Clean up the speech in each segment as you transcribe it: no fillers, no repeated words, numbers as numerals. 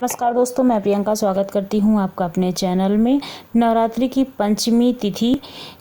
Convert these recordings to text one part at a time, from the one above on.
नमस्कार दोस्तों, मैं प्रियंका स्वागत करती हूँ आपका अपने चैनल में। नवरात्रि की पंचमी तिथि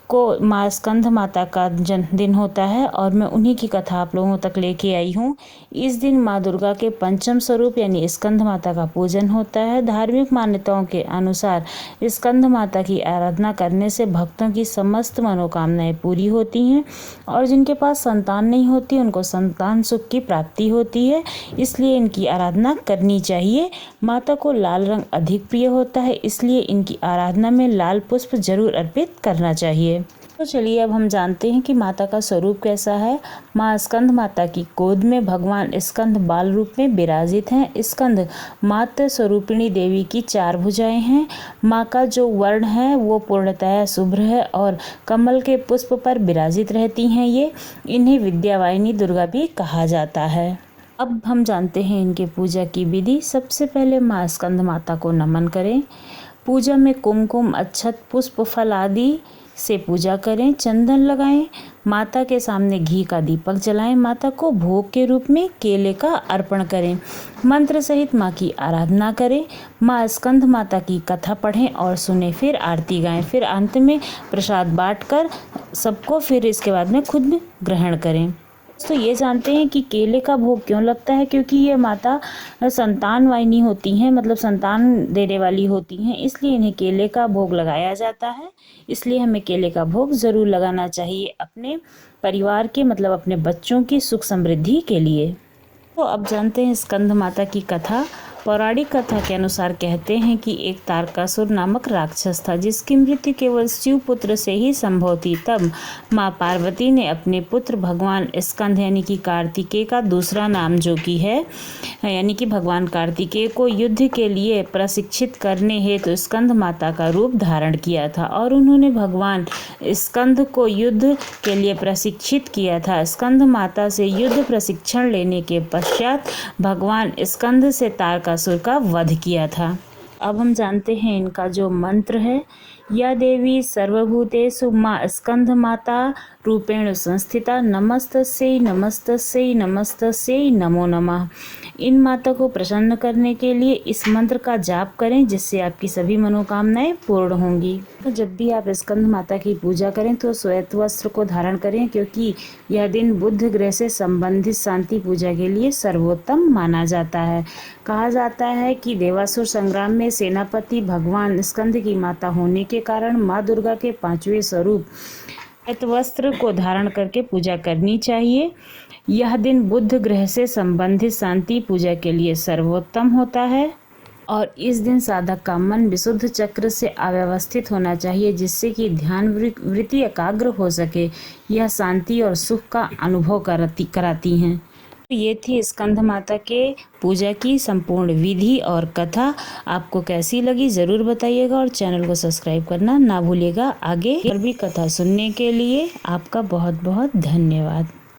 को माँ स्कंद माता का जन्मदिन होता है और मैं उन्हीं की कथा आप लोगों तक लेके आई हूँ। इस दिन माँ दुर्गा के पंचम स्वरूप यानी स्कंद माता का पूजन होता है। धार्मिक मान्यताओं के अनुसार स्कंद माता की आराधना करने से भक्तों की समस्त मनोकामनाएं पूरी होती हैं और जिनके पास संतान नहीं होती उनको संतान सुख की प्राप्ति होती है, इसलिए इनकी आराधना करनी चाहिए। माता को लाल रंग अधिक प्रिय होता है, इसलिए इनकी आराधना में लाल पुष्प जरूर अर्पित करना चाहिए। तो चलिए अब हम जानते हैं कि माता का स्वरूप कैसा है। माँ स्कंद माता की गोद में भगवान स्कंद बाल रूप में विराजित हैं। स्कंद मातृ स्वरूपिणी देवी की 4 भुजाएं हैं। माँ का जो वर्ण है वो पूर्णतः शुभ्र है और कमल के पुष्प पर विराजित रहती हैं। इन्हें विद्यावाहिनी दुर्गा भी कहा जाता है। अब हम जानते हैं इनके पूजा की विधि। सबसे पहले माँ स्कंद माता को नमन करें। पूजा में कुमकुम, अक्षत, पुष्प, फल आदि से पूजा करें। चंदन लगाएं। माता के सामने घी का दीपक जलाएं। माता को भोग के रूप में केले का अर्पण करें। मंत्र सहित माँ की आराधना करें। माँ स्कंद माता की कथा पढ़ें और सुने, फिर आरती गाएं। फिर अंत में प्रसाद बांटकर सबको, फिर इसके बाद में खुद ग्रहण करें। तो ये जानते हैं कि केले का भोग क्यों लगता है, क्योंकि ये माता संतान वाहिनी होती हैं, मतलब संतान देने वाली होती हैं, इसलिए इन्हें केले का भोग लगाया जाता है। इसलिए हमें केले का भोग ज़रूर लगाना चाहिए अपने परिवार के, मतलब अपने बच्चों की सुख समृद्धि के लिए। तो अब जानते हैं स्कंद माता की कथा। पौराणिक कथा के अनुसार कहते हैं कि एक तारकासुर नामक राक्षस था जिसकी मृत्यु केवल शिव पुत्र से ही संभव थी। तब माँ पार्वती ने अपने पुत्र भगवान स्कंद यानी कि कार्तिकेय का दूसरा नाम जो कि है यानी कि भगवान कार्तिकेय को युद्ध के लिए प्रशिक्षित करने हेतु स्कंद माता का रूप धारण किया था और उन्होंने भगवान स्कंद को युद्ध के लिए प्रशिक्षित किया था। स्कंद माता से युद्ध प्रशिक्षण लेने के पश्चात भगवान स्कंद से तारकासुर का वध किया था। अब हम जानते हैं इनका जो मंत्र है। या देवी सर्वभूतेषु माँ स्कंद माता रूपेण संस्थिता नमस्तस्यै नमस्तस्यै नमस्तस्यै नमो नमः। इन माता को प्रसन्न करने के लिए इस मंत्र का जाप करें, जिससे आपकी सभी मनोकामनाएं पूर्ण होंगी। तो जब भी आप स्कंद माता की पूजा करें तो श्वेत वस्त्र को धारण करें, क्योंकि यह दिन बुध ग्रह से संबंधित शांति पूजा के लिए सर्वोत्तम माना जाता है। कहा जाता है कि देवासुर संग्राम में सेनापति भगवान स्कंद की माता होने के कारण माँ दुर्गा के 5वें स्वरूप श्वेत वस्त्र को धारण करके पूजा करनी चाहिए। यह दिन बुध ग्रह से संबंधित शांति पूजा के लिए सर्वोत्तम होता है और इस दिन साधक का मन विशुद्ध चक्र से अव्यवस्थित होना चाहिए, जिससे कि ध्यान वृत्ति एकाग्र हो सके। यह शांति और सुख का अनुभव कराती हैं। ये थी स्कंद माता के पूजा की संपूर्ण विधि और कथा। आपको कैसी लगी ज़रूर बताइएगा और चैनल को सब्सक्राइब करना ना भूलिएगा। आगे और भी कथा सुनने के लिए आपका बहुत बहुत धन्यवाद।